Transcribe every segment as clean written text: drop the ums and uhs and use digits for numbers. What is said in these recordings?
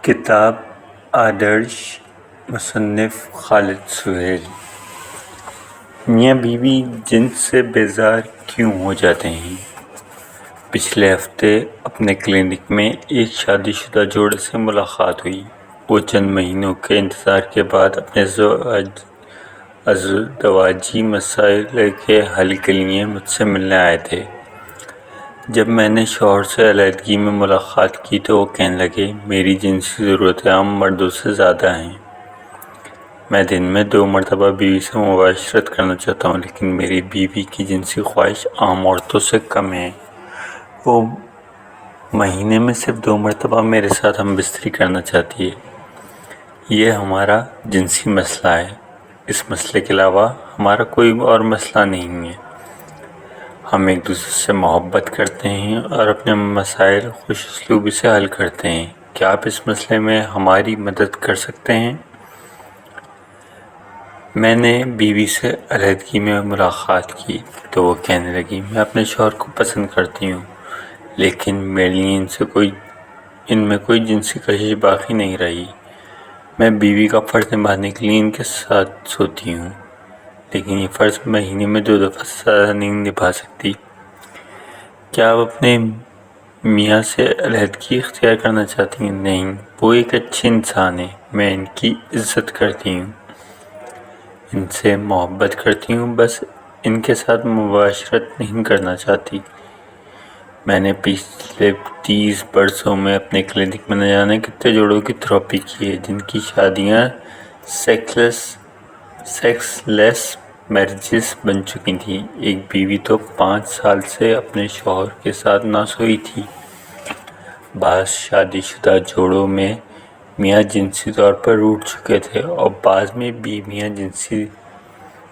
کتاب آدرش مصنف خالد سہیل۔ میاں بیوی جنس سے بیزار کیوں ہو جاتے ہیں؟ پچھلے ہفتے اپنے کلینک میں ایک شادی شدہ جوڑے سے ملاقات ہوئی۔ وہ چند مہینوں کے انتظار کے بعد اپنے ازدواجی مسائل کے حل کے لیے مجھ سے ملنے آئے تھے۔ جب میں نے شوہر سے علیحدگی میں ملاقات کی تو وہ کہنے لگے، میری جنسی ضرورتیں عام مردوں سے زیادہ ہیں۔ میں دن میں 2 مرتبہ بیوی سے مباشرت کرنا چاہتا ہوں، لیکن میری بیوی کی جنسی خواہش عام عورتوں سے کم ہے۔ وہ مہینے میں صرف 2 مرتبہ میرے ساتھ ہم بستری کرنا چاہتی ہے۔ یہ ہمارا جنسی مسئلہ ہے۔ اس مسئلے کے علاوہ ہمارا کوئی اور مسئلہ نہیں ہے۔ ہم ایک دوسرے سے محبت کرتے ہیں اور اپنے مسائل خوش اسلوبی سے حل کرتے ہیں۔ کیا آپ اس مسئلے میں ہماری مدد کر سکتے ہیں؟ میں نے بیوی سے علیحدگی میں ملاقات کی تو وہ کہنے لگی، میں اپنے شوہر کو پسند کرتی ہوں، لیکن میرے لیے ان میں کوئی جنسی کشش باقی نہیں رہی۔ میں بیوی کا فرض نبھانے کے لیے ان کے ساتھ سوتی ہوں، لیکن یہ فرض مہینے میں 2 دفعہ سے زیادہ نہیں نبھا سکتی۔ کیا آپ اپنے میاں سے علیحدگی اختیار کرنا چاہتی ہیں؟ نہیں، وہ ایک اچھے انسان ہیں، میں ان کی عزت کرتی ہوں، ان سے محبت کرتی ہوں، بس ان کے ساتھ مباشرت نہیں کرنا چاہتی۔ میں نے پچھلے 30 برسوں میں اپنے کلینک میں نہ جانے کتنے جوڑوں کی تھراپی کی ہے جن کی شادیاں سیکس لیس میرجز بن چکی تھیں۔ ایک بیوی تو 5 سال سے اپنے شوہر کے ساتھ نہ سوئی تھی۔ بعض شادی شدہ جوڑوں میں میاں جنسی طور پر روٹھ چکے تھے اور بعض میں بیویاں جنسی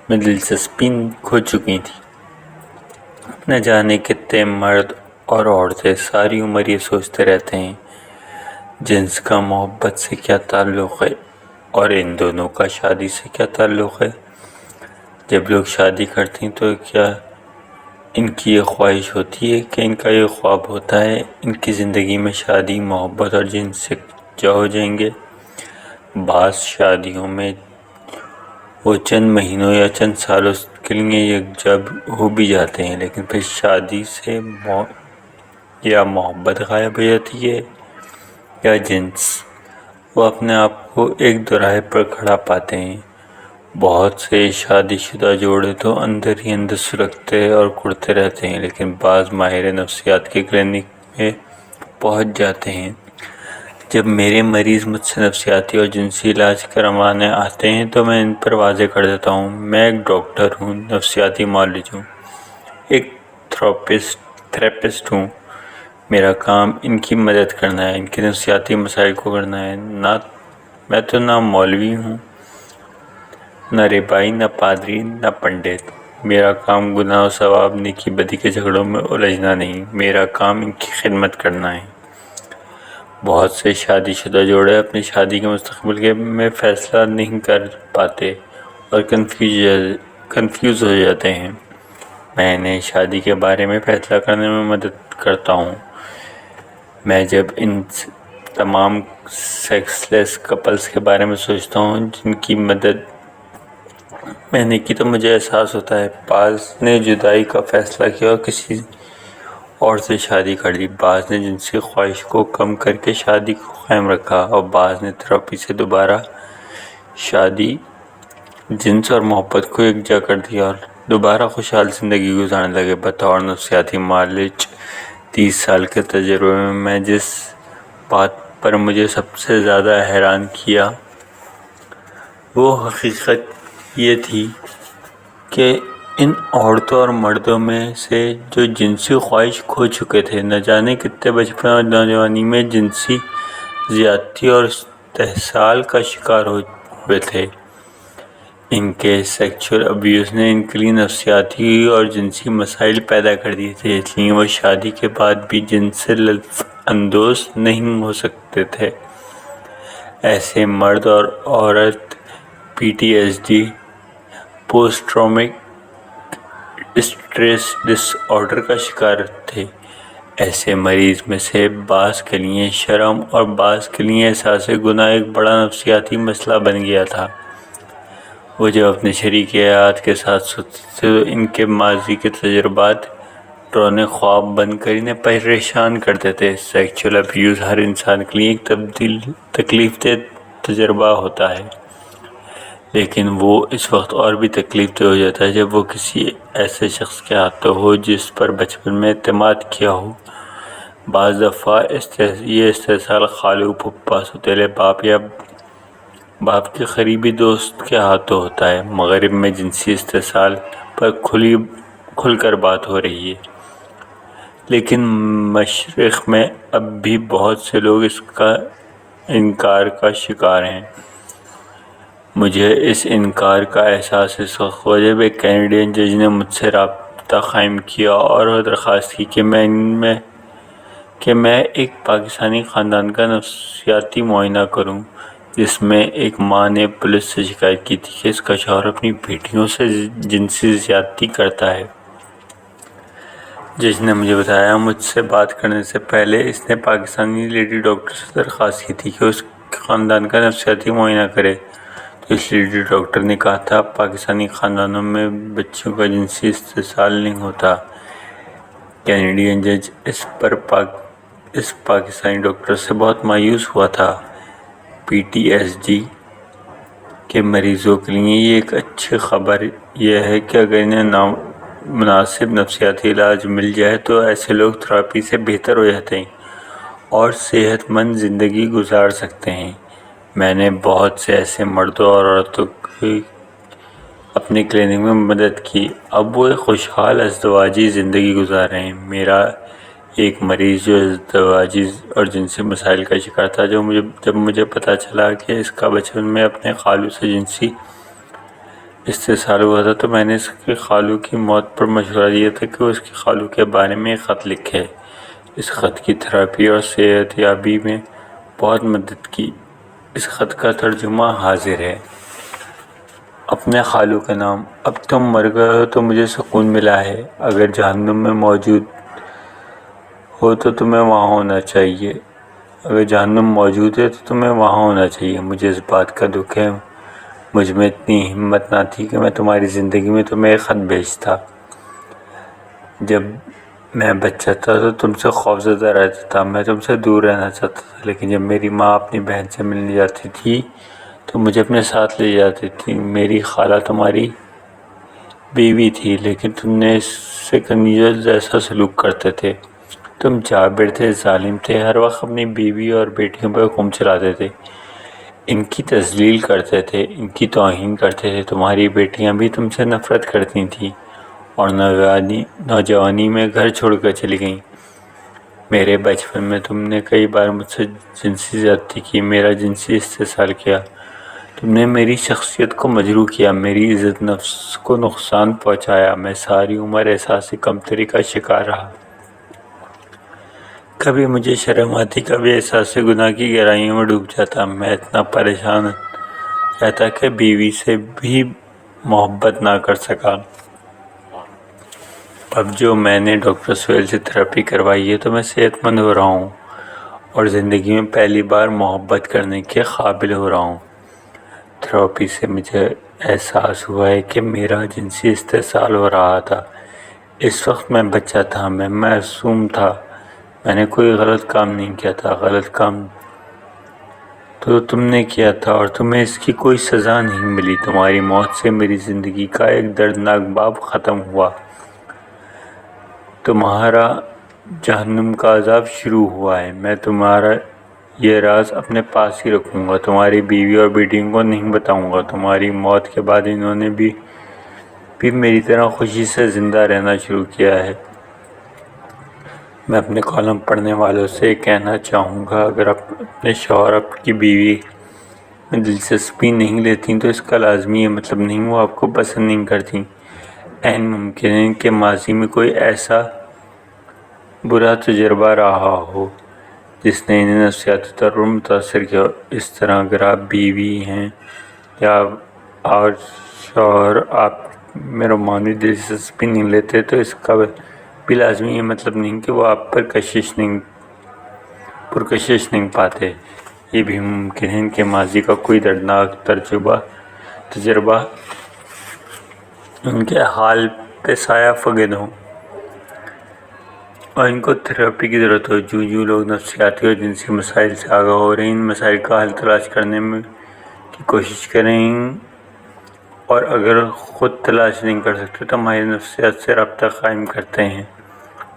میں دلچسپی کھو چکی تھیں۔ نہ جانے کتنے مرد اور عورتیں ساری عمر یہ سوچتے رہتے ہیں، جنس کا محبت سے کیا تعلق ہے اور ان دونوں کا شادی سے کیا تعلق ہے؟ جب لوگ شادی کرتے ہیں تو کیا ان کی یہ خواہش ہوتی ہے کہ ان کا یہ خواب ہوتا ہے ان کی زندگی میں شادی، محبت اور جنس سے جا ہو جائیں گے؟ بعض شادیوں میں وہ چند مہینوں یا چند سالوں کے لیے یکجا ہو بھی جاتے ہیں، لیکن پھر شادی سے یا محبت غائب ہو جاتی ہے یا جنس۔ وہ اپنے آپ کو ایک دوراہے پر کھڑا پاتے ہیں۔ بہت سے شادی شدہ جوڑے تو اندر ہی اندر سلگتے اور کڑتے رہتے ہیں، لیکن بعض ماہر نفسیات کے کلینک میں پہنچ جاتے ہیں۔ جب میرے مریض مجھ سے نفسیاتی اور جنسی علاج کروانے آتے ہیں تو میں ان پر واضح کر دیتا ہوں، میں ایک ڈاکٹر ہوں، نفسیاتی معالج ہوں، ایک تھراپسٹ ہوں۔ میرا کام ان کی مدد کرنا ہے، ان کے نفسیاتی مسائل کو کرنا ہے۔ میں تو نہ مولوی ہوں، نہ ربائی، نہ پادری، نہ پنڈت۔ میرا کام گناہ و ثواب، نیکی بدی کے جھگڑوں میں الجھنا نہیں، میرا کام ان کی خدمت کرنا ہے۔ بہت سے شادی شدہ جوڑے اپنی شادی کے مستقبل میں فیصلہ نہیں کر پاتے اور کنفیوز ہو جاتے ہیں۔ میں انہیں شادی کے بارے میں فیصلہ کرنے میں مدد کرتا ہوں۔ میں جب ان تمام سیکس لیس کپلز کے بارے میں سوچتا ہوں جن کی مدد میں نے کی تو مجھے احساس ہوتا ہے، بعض نے جدائی کا فیصلہ کیا اور کسی اور سے شادی کر لی، بعض نے جنسی خواہش کو کم کر کے شادی کو قائم رکھا اور بعض نے تھراپی سے دوبارہ شادی، جنس اور محبت کو یکجا کر دیا اور دوبارہ خوشحال زندگی گزارنے لگے۔ بطور نفسیاتی معالج 30 سال کے تجربے میں جس بات پر مجھے سب سے زیادہ حیران کیا وہ حقیقت یہ تھی کہ ان عورتوں اور مردوں میں سے جو جنسی خواہش کھو چکے تھے، نہ جانے کتنے بچپن اور نوجوانی میں جنسی زیادتی اور استحصال کا شکار ہوئے تھے۔ ان کے سیکچول ابیوز نے ان کے لیے نفسیاتی اور جنسی مسائل پیدا کر دیے تھے، اس لیے وہ شادی کے بعد بھی جنس سے لطف اندوز نہیں ہو سکتے تھے۔ ایسے مرد اور عورت PTSD، post traumatic stress disorder کا شکار تھے۔ ایسے مریض میں سے بعض کے لیے شرم اور بعض کے لیے احساس گناہ ایک بڑا نفسیاتی مسئلہ بن گیا تھا۔ وہ جب اپنے شریک حیات کے ساتھ سوتے تھے تو ان کے ماضی کے تجربات ڈراؤنے خواب بن کر انہیں پریشان کرتے تھے۔ سیکچول ابیوز ہر انسان کے لیے ایک تکلیف دہ تجربہ ہوتا ہے، لیکن وہ اس وقت اور بھی تکلیف دہ ہو جاتا ہے جب وہ کسی ایسے شخص کے ہاتھوں ہو جس پر بچپن میں اعتماد کیا ہو۔ بعض دفعہ یہ استحصال خالو، پھپھا، سوتیلے باپ یا باپ کے قریبی دوست کے ہاتھوں ہوتا ہے۔ مغرب میں جنسی استحصال پر کھل کر بات ہو رہی ہے، لیکن مشرق میں اب بھی بہت سے لوگ اس کا انکار کا شکار ہیں۔ مجھے اس انکار کا احساس اس وقت ہوا جب ایک کینیڈین جج نے مجھ سے رابطہ قائم کیا اور درخواست کی کہ میں ایک پاکستانی خاندان کا نفسیاتی معائنہ کروں، جس میں ایک ماں نے پولیس سے شکایت کی تھی کہ اس کا شوہر اپنی بیٹیوں سے جنسی زیادتی کرتا ہے۔ جج نے مجھے بتایا مجھ سے بات کرنے سے پہلے اس نے پاکستانی لیڈی ڈاکٹر سے درخواست کی تھی کہ اس خاندان کا نفسیاتی معائنہ کرے، تو اس لیڈی ڈاکٹر نے کہا تھا پاکستانی خاندانوں میں بچیوں کا جنسی استحصال نہیں ہوتا۔ کینیڈین جج اس پاکستانی ڈاکٹر سے بہت مایوس ہوا تھا۔ PTSD کے مریضوں کے لیے یہ ایک اچھی خبر یہ ہے کہ اگر انہیں مناسب نفسیاتی علاج مل جائے تو ایسے لوگ تھراپی سے بہتر ہو جاتے ہیں اور صحت مند زندگی گزار سکتے ہیں۔ میں نے بہت سے ایسے مردوں اور عورتوں کی اپنے کلینک میں مدد کی، اب وہ ایک خوشحال ازدواجی زندگی گزار رہے ہیں۔ میرا ایک مریض جو ازدواجی اور جنسی مسائل کا شکار تھا، جب مجھے پتہ چلا کہ اس کا بچپن میں اپنے خالو سے جنسی استحصال ہوا تھا تو میں نے اس کے خالو کی موت پر مشورہ دیا تھا کہ وہ اس کے خالو کے بارے میں ایک خط لکھے۔ اس خط کی تھراپی اور صحت یابی میں بہت مدد کی۔ اس خط کا ترجمہ حاضر ہے۔ اپنے خالو کا نام۔ اب تم مر گئے ہو تو مجھے سکون ملا ہے۔ اگر جہنم میں موجود ہو تو تمہیں وہاں ہونا چاہیے۔ اگر جہنم موجود ہے تو تمہیں وہاں ہونا چاہیے۔ مجھے اس بات کا دکھ ہے مجھ میں اتنی ہمت نہ تھی کہ میں تمہاری زندگی میں تمہیں ایک خط بھیجتا۔ جب میں بچہ تھا تو تم سے خوفزدہ رہتا تھا، میں تم سے دور رہنا چاہتا تھا، لیکن جب میری ماں اپنی بہن سے ملنے جاتی تھی تو مجھے اپنے ساتھ لے جاتی تھی۔ میری خالہ تمہاری بیوی تھی، لیکن تم نے اس سے کنیزوں جیسا سلوک کرتے تھے۔ تم جابر تھے، ظالم تھے، ہر وقت اپنی بیوی اور بیٹیوں پر حکم چلاتے تھے، ان کی تذلیل کرتے تھے، ان کی توہین کرتے تھے۔ تمہاری بیٹیاں بھی تم سے نفرت کرتی تھیں اور نوجوانی میں گھر چھوڑ کر چلی گئیں۔ میرے بچپن میں تم نے کئی بار مجھ سے جنسی زیادتی کی، میرا جنسی استحصال کیا، تم نے میری شخصیت کو مجروح کیا، میری عزت نفس کو نقصان پہنچایا۔ میں ساری عمر احساس کمتری کا شکار رہا۔ کبھی مجھے شرم آتی، کبھی احساس گناہ کی گہرائیوں میں ڈوب جاتا۔ میں اتنا پریشان رہتا کہ بیوی سے بھی محبت نہ کر سکا۔ اب جو میں نے ڈاکٹر سہیل سے تھراپی کروائی ہے تو میں صحت مند ہو رہا ہوں اور زندگی میں پہلی بار محبت کرنے کے قابل ہو رہا ہوں۔ تھراپی سے مجھے احساس ہوا ہے کہ میرا جنسی استحصال ہو رہا تھا۔ اس وقت میں بچہ تھا، میں معصوم تھا، میں نے کوئی غلط کام نہیں کیا تھا۔ غلط کام تو تم نے کیا تھا اور تمہیں اس کی کوئی سزا نہیں ملی۔ تمہاری موت سے میری زندگی کا ایک دردناک باب ختم ہوا، تمہارا جہنم کا عذاب شروع ہوا ہے۔ میں تمہارا یہ راز اپنے پاس ہی رکھوں گا، تمہاری بیوی اور بیٹیوں کو نہیں بتاؤں گا۔ تمہاری موت کے بعد انہوں نے بھی میری طرح خوشی سے زندہ رہنا شروع کیا ہے۔ میں اپنے کالم پڑھنے والوں سے کہنا چاہوں گا، اگر اپنے شوہر آپ کی بیوی میں دلچسپی نہیں لیتی تو اس کا لازمی یہ مطلب نہیں وہ آپ کو پسند نہیں کرتی۔ عین ممکن ہے کہ ماضی میں کوئی ایسا برا تجربہ رہا ہو جس نے انہیں نفسیاتی طور پر متاثر کیا ہو۔ اس طرح اگر آپ بیوی ہیں یا اور شوہر آپ میں رومانوی دلچسپی نہیں لیتے تو اس کا بھی لازمی یہ مطلب نہیں کہ وہ آپ پر پرکشش نہیں پاتے۔ یہ بھی ممکن ہے کہ ماضی کا کوئی دردناک تجربہ ان کے حال پہ سایہ فگن ہو اور ان کو تھراپی کی ضرورت ہو۔ جو لوگ نفسیاتی اور جنسی مسائل سے آگاہ ہو رہے ہیں، ان مسائل کا حل تلاش کرنے کی کوشش کریں، اور اگر خود تلاش نہیں کر سکتے تو ماہر نفسیات سے رابطہ قائم کرتے ہیں۔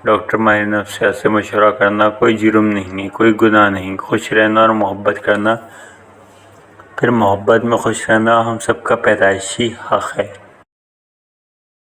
ڈاکٹر ماہر نفسیات سے مشورہ کرنا کوئی جرم نہیں ہے، کوئی گناہ نہیں۔ خوش رہنا اور محبت کرنا، پھر محبت میں خوش رہنا ہم سب کا پیدائشی حق ہے۔